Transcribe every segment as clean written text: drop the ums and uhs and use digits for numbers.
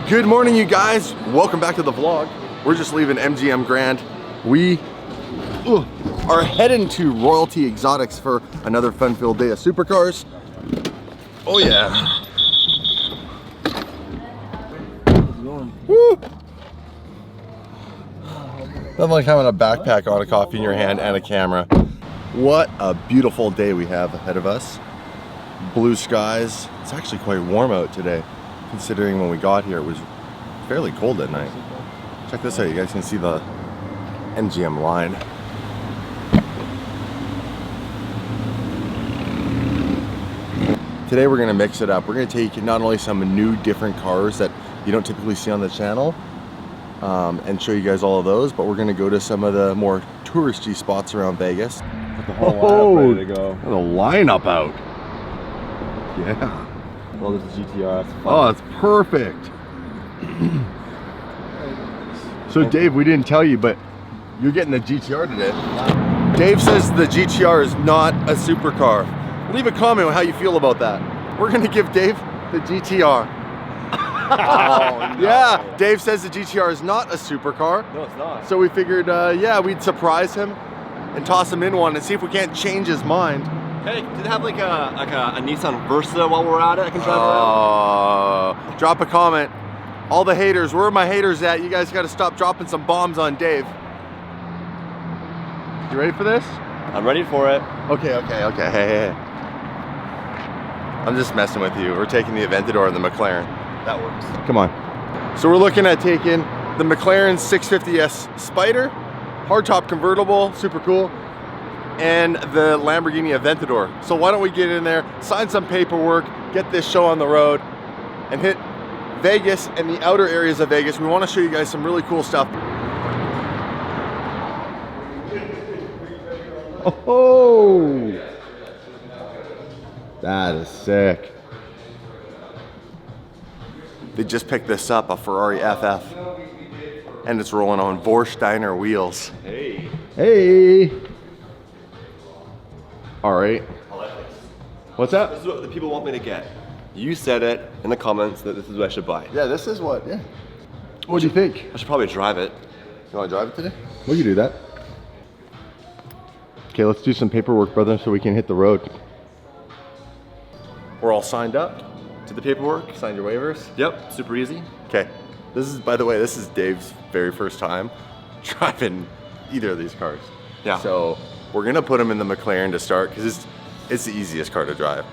Good morning, you guys. Welcome back to the vlog. We're just leaving MGM Grand. We are heading to Royalty Exotics for another fun-filled day of supercars. Oh yeah. Woo. Nothing like having a backpack on, a coffee in your hand, and a camera. What a beautiful day we have ahead of us. Blue skies. It's actually quite warm out today, considering when we got here it was fairly cold at night. Check this out, you guys can see the MGM line. Today we're gonna mix it up. We're gonna take not only some new different cars that you don't typically see on the channel and show you guys all of those, but we're gonna go to some of the more touristy spots around Vegas. With the whole lineup ready to go. The lineup out. Yeah. Well, this is GTR. That's fun. Oh, that's perfect. So Dave, we didn't tell you, but you're getting the GTR today. Dave says the GTR is not a supercar. Leave a comment on how you feel about that. We're gonna give Dave the GTR. Oh, no. Yeah, Dave says the GTR is not a supercar. No, it's not. So we figured, yeah, we'd surprise him and toss him in one and see if we can't change his mind. Hey, do they have like a Nissan Versa while we're at it? I can drive around. Drop a comment. All the haters, where are my haters at? You guys gotta stop dropping some bombs on Dave. You ready for this? I'm ready for it. Okay. Hey. I'm just messing with you. We're taking the Aventador and the McLaren. That works. Come on. So we're looking at taking the McLaren 650S Spider, hardtop convertible, super cool, and the Lamborghini Aventador. So why don't we get in there, sign some paperwork, get this show on the road, and hit Vegas and the outer areas of Vegas. We want to show you guys some really cool stuff. Oh, that is sick. They just picked this up, a Ferrari FF, and it's rolling on Vorsteiner wheels. Hey. Hey. All right. I like this. What's that? This is what the people want me to get. You said it in the comments that this is what I should buy. Yeah, this is what, yeah. What do you think? I should probably drive it. You want to drive it today? We can do that. Okay, let's do some paperwork, brother, so we can hit the road. We're all signed up. Did the paperwork? Signed your waivers? Yep, super easy. Okay. This is, by the way, this is Dave's very first time driving either of these cars. Yeah. So we're gonna put him in the McLaren to start because it's the easiest car to drive.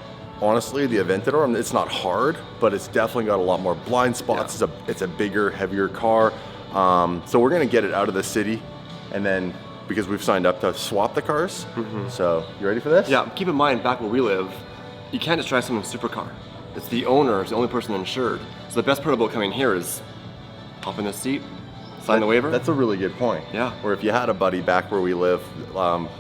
Honestly, the Aventador, it's not hard, but it's definitely got a lot more blind spots. Yeah. It's a bigger, heavier car. So we're gonna get it out of the city, and then because we've signed up to swap the cars. Mm-hmm. So you ready for this? Yeah. Keep in mind, back where we live, you can't just drive someone's supercar. It's the owner, it's the only person insured. So the best part about coming here is hop in the seat, sign the waiver. That's a really good point. Yeah. Or if you had a buddy back where we live,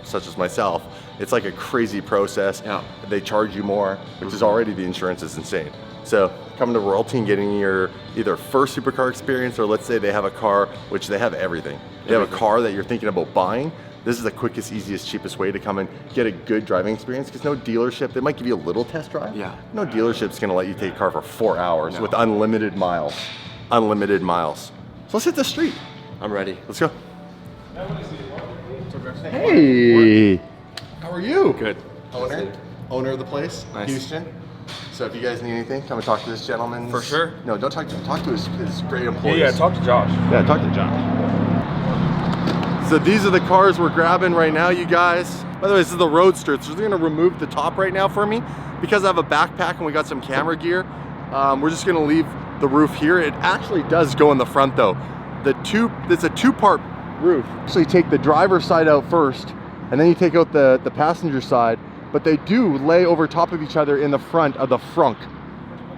such as myself, it's like a crazy process. Yeah. They charge you more, which is already, the insurance is insane. So coming to Royalty and getting your either first supercar experience, or let's say they have a car, which they have everything. They have a car that you're thinking about buying. This is the quickest, easiest, cheapest way to come and get a good driving experience, because no dealership, they might give you a little test drive. Yeah. No dealership's gonna let you take a car for 4 hours with unlimited miles. Unlimited miles. So let's hit the street. I'm ready. Let's go. Hey. How are you? Good. Owner of the place, nice. Houston. So if you guys need anything, come and talk to this gentleman. For sure. No, don't talk to him. Talk to his great employees. Yeah, talk to Josh. Yeah, talk to Josh. So these are the cars we're grabbing right now, you guys. By the way, this is the Roadster. So they're gonna remove the top right now for me because I have a backpack and we got some camera gear. We're just gonna leave the roof here. It actually does go in the front though. It's a two-part roof. Actually take the driver's side out first, and then you take out the passenger side, but they do lay over top of each other in the front of the frunk,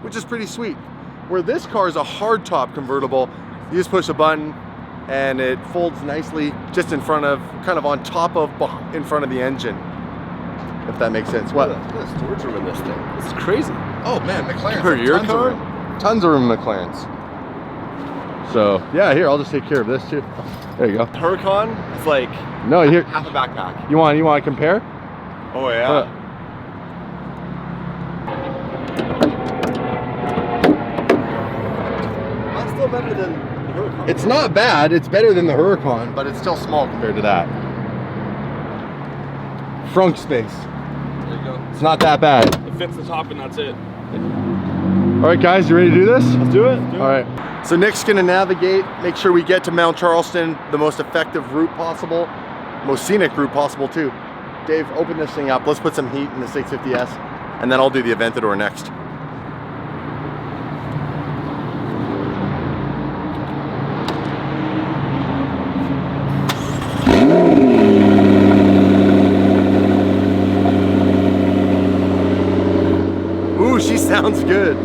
which is pretty sweet. Where this car is a hardtop convertible, you just push a button and it folds nicely just in front of, kind of on top of, in front of the engine, if that makes sense. What? Look at the storage room in this thing. This is crazy. Oh man, McLaren. For your car? Tons of room in McLaren's. So yeah, here, I'll just take care of this too. There you go. Huracan, it's like no, here, half a backpack. You want to compare? Oh yeah. still better than the Huracan. It's not bad. It's better than the Huracan, but it's still small compared to that. Frunk space. There you go. It's not that bad. It fits the top and that's it. All right, guys, you ready to do this? Let's do it. All right. So Nick's gonna navigate, make sure we get to Mt.Charleston the most effective route possible, most scenic route possible too. Dave, open this thing up. Let's put some heat in the 650S, and then I'll do the Aventador next. Ooh, she sounds good.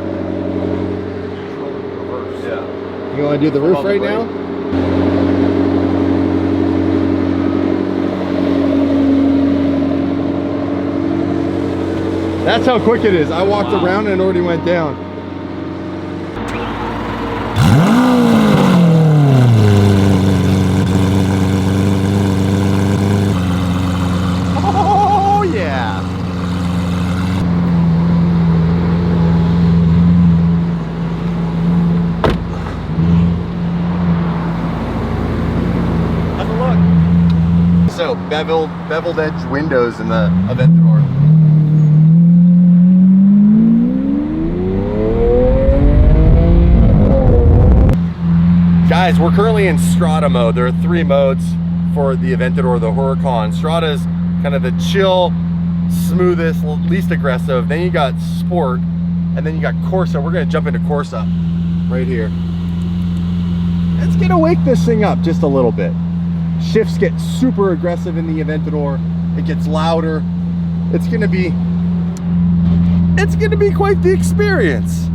Yeah. You want to do the roof right now? That's how quick it is. I walked around and it already went down. Oh yeah. Have a look. So beveled edge windows in the Aventador. Guys, we're currently in Strata mode. There are 3 modes for the Aventador, the Huracan. Strata is kind of the chill, smoothest, least aggressive. Then you got Sport, and then you got Corsa. We're gonna jump into Corsa right here. It's gonna wake this thing up just a little bit. Shifts get super aggressive in the Aventador. It gets louder. It's gonna be quite the experience.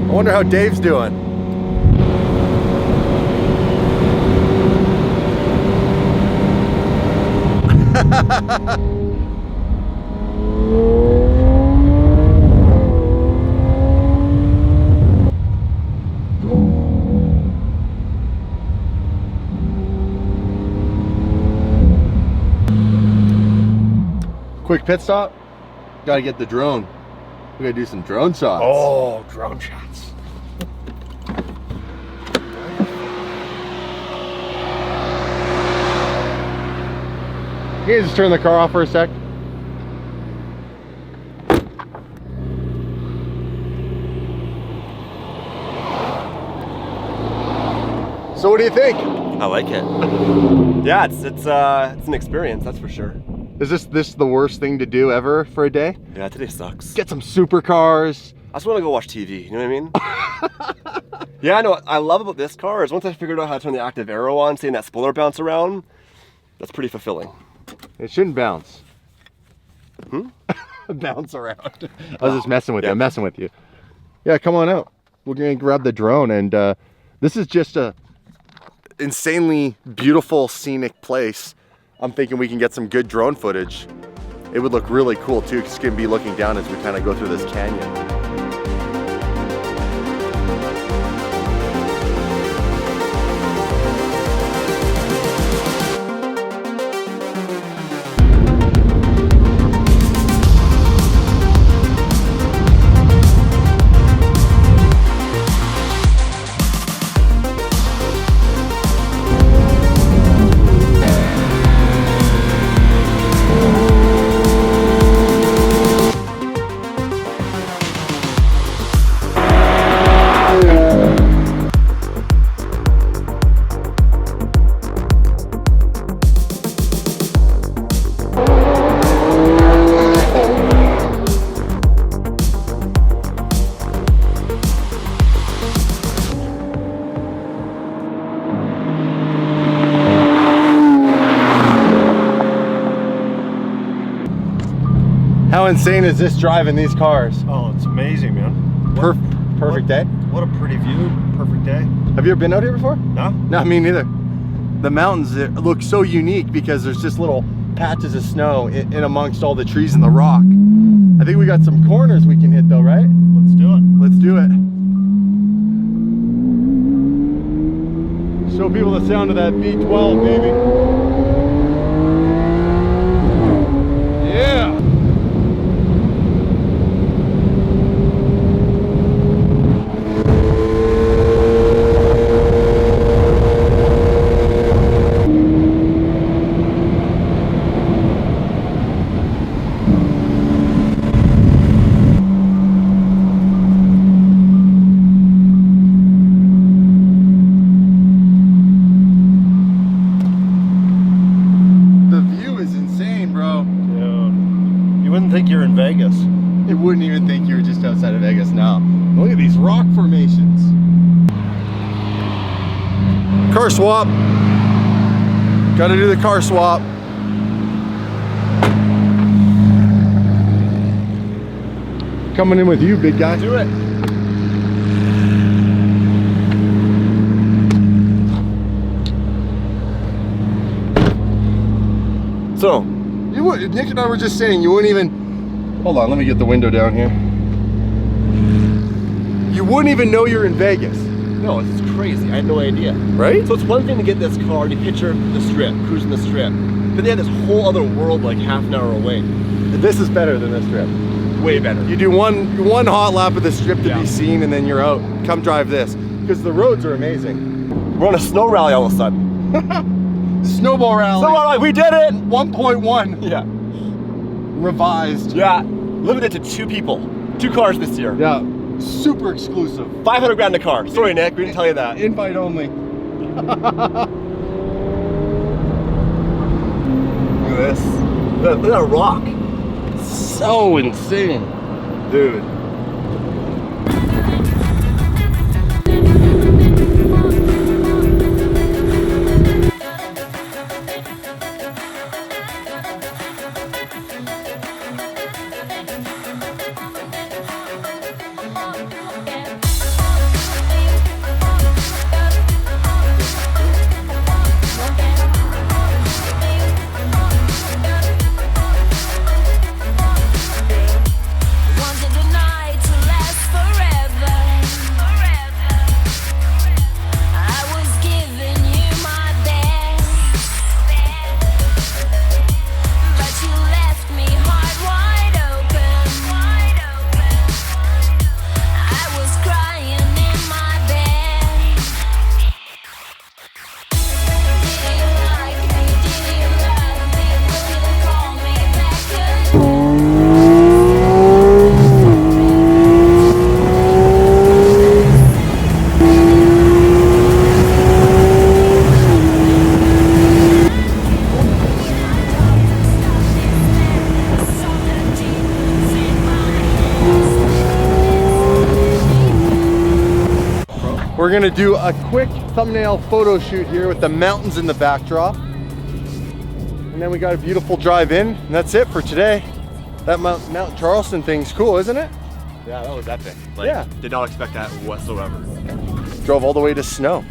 I wonder how Dave's doing. Quick pit stop. Gotta get the drone. We gotta do some drone shots. Oh, drone shots. Can you just turn the car off for a sec? So what do you think? I like it. Yeah, it's an experience, that's for sure. Is this the worst thing to do ever for a day? Yeah, today sucks. Get some supercars. I just want to go watch TV, you know what I mean? Yeah, I know what I love about this car is once I figured out how to turn the active aero on, seeing that spoiler bounce around, that's pretty fulfilling. It shouldn't bounce. Bounce around. I was just messing with you. I'm messing with you. Yeah, come on out. We're gonna grab the drone, and this is just a insanely beautiful scenic place. I'm thinking we can get some good drone footage. It would look really cool too, because it's gonna be looking down as we kind of go through this canyon. How insane is this driving these cars? Oh, it's amazing, man. Perfect day. What a pretty view. Perfect day. Have you ever been out here before? No? No, me neither. The mountains look so unique because there's just little patches of snow in amongst all the trees and the rock. I think we got some corners we can hit though, right? Let's do it. Let's do it. Show people the sound of that V12, baby. Yeah. You're in Vegas. You wouldn't even think you were just outside of Vegas now. Look at these rock formations. Car swap. Gotta do the car swap. Coming in with you, big guy. Do it. So, Nick and I were just saying you wouldn't even. Hold on, let me get the window down here. You wouldn't even know you're in Vegas. No, it's crazy. I had no idea. Right? So it's one thing to get this car and you picture the strip, cruising the strip. But they have this whole other world like half an hour away. This is better than this trip. Way better. You do one hot lap of the strip to be seen and then you're out. Come drive this. Because the roads are amazing. We're on a snow rally all of a sudden. Snowball rally. Snowball rally, we did it! 1.1. Yeah. Revised. Yeah. Limited to 2 people. 2 cars this year. Yeah. Super exclusive. 500 grand a car. Sorry, Nick, we didn't tell you that. Invite only. Look at this. Look at that rock. So insane. Dude. We're gonna do a quick thumbnail photo shoot here with the mountains in the backdrop. And then we got a beautiful drive in, and that's it for today. That Mt.Charleston thing's cool, isn't it? Yeah, that was epic. Like, Yeah. Did not expect that whatsoever. Drove all the way to snow.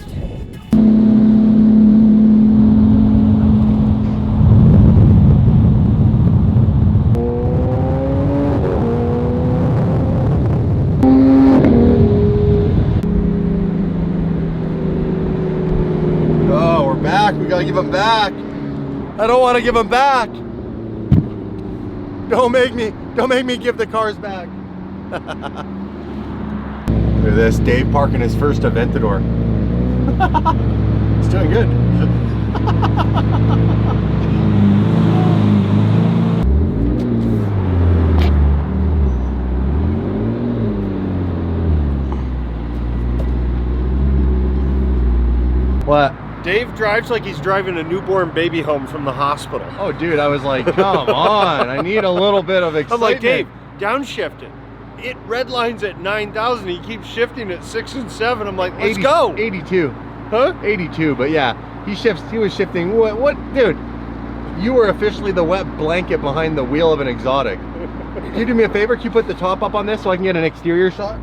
We gotta give them back. I don't want to give them back. Don't make me give the cars back. Look at this, Dave parking his first Aventador. It's doing good. What? Dave drives like he's driving a newborn baby home from the hospital. Oh, dude, I was like, come on. I need a little bit of excitement. I'm like, Dave, downshift it. It red lines at 9,000. He keeps shifting at 6 and 7. I'm like, let's go. 82. Huh? 82, but yeah, he was shifting. What, dude? You were officially the wet blanket behind the wheel of an exotic. Can you do me a favor? Can you put the top up on this so I can get an exterior shot?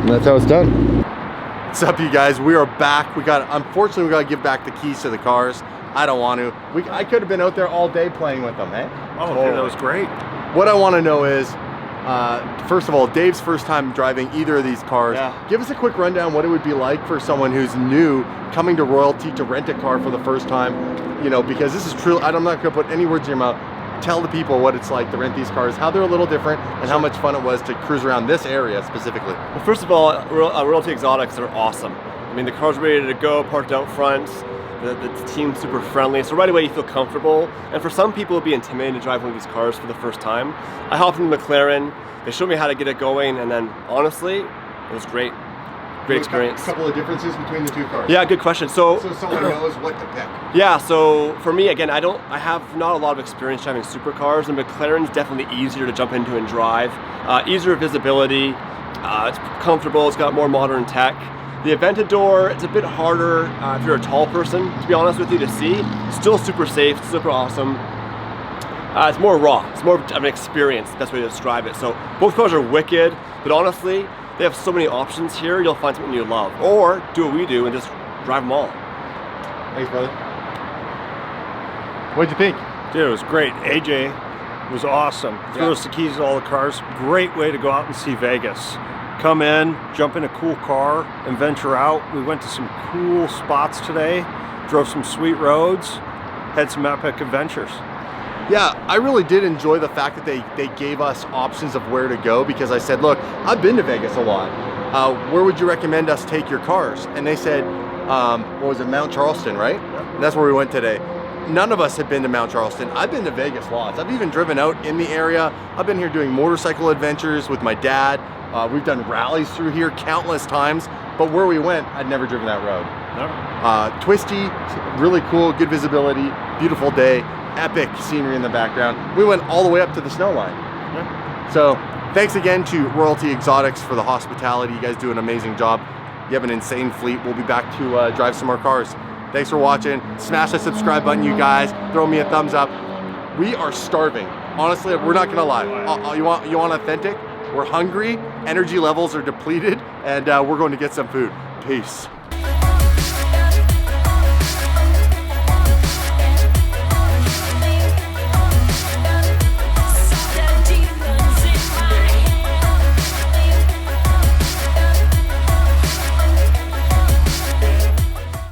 And that's how it's done. What's up, you guys? We are back. Unfortunately, we got to give back the keys to the cars. I don't want to. I could have been out there all day playing with them, eh? Oh, totally. That was great. What I want to know is, first of all, Dave's first time driving either of these cars. Yeah. Give us a quick rundown what it would be like for someone who's new coming to Royalty to rent a car for the first time. You know, because this is true. I'm not going to put any words in your mouth. Tell the people what it's like to rent these cars, how they're a little different, and how much fun it was to cruise around this area specifically. Well, first of all, Royalty Exotics are awesome. I mean, the car's ready to go, parked out front. The team's super friendly, so right away you feel comfortable. And for some people, it'd be intimidating to drive one of these cars for the first time. I hopped in the McLaren. They showed me how to get it going, and then honestly, it was great. Great experience. A couple of differences between the two cars. Yeah, good question. So someone knows what to pick. Yeah, so for me, again, I have not a lot of experience driving supercars, and McLaren's definitely easier to jump into and drive. Easier visibility, it's comfortable, it's got more modern tech. The Aventador, it's a bit harder if you're a tall person, to be honest with you, to see. Still super safe, super awesome. It's more raw, it's more of an experience, best way to describe it. So both cars are wicked, but honestly, they have so many options here, you'll find something you love. Or do what we do and just drive them all. Thanks, brother. What'd you think? Dude, it was great. AJ was awesome. Threw us the keys to all the cars. Great way to go out and see Vegas. Come in, jump in a cool car, and venture out. We went to some cool spots today, drove some sweet roads, had some epic adventures. Yeah, I really did enjoy the fact that they gave us options of where to go, because I said, look, I've been to Vegas a lot. Where would you recommend us take your cars? And they said, what was it, Mt.Charleston, right? And that's where we went today. None of us had been to Mt.Charleston. I've been to Vegas lots. I've even driven out in the area. I've been here doing motorcycle adventures with my dad. We've done rallies through here countless times, but where we went, I'd never driven that road. No. Twisty, really cool, good visibility, beautiful day, epic scenery in the background. We went all the way up to the snow line. Yeah. So thanks again to Royalty Exotics for the hospitality. You guys do an amazing job. You have an insane fleet. We'll be back to drive some more cars. Thanks for watching. Smash that subscribe button, you guys. Throw me a thumbs up. We are starving. Honestly, we're not gonna lie. You want authentic? We're hungry, energy levels are depleted, and we're going to get some food. Peace.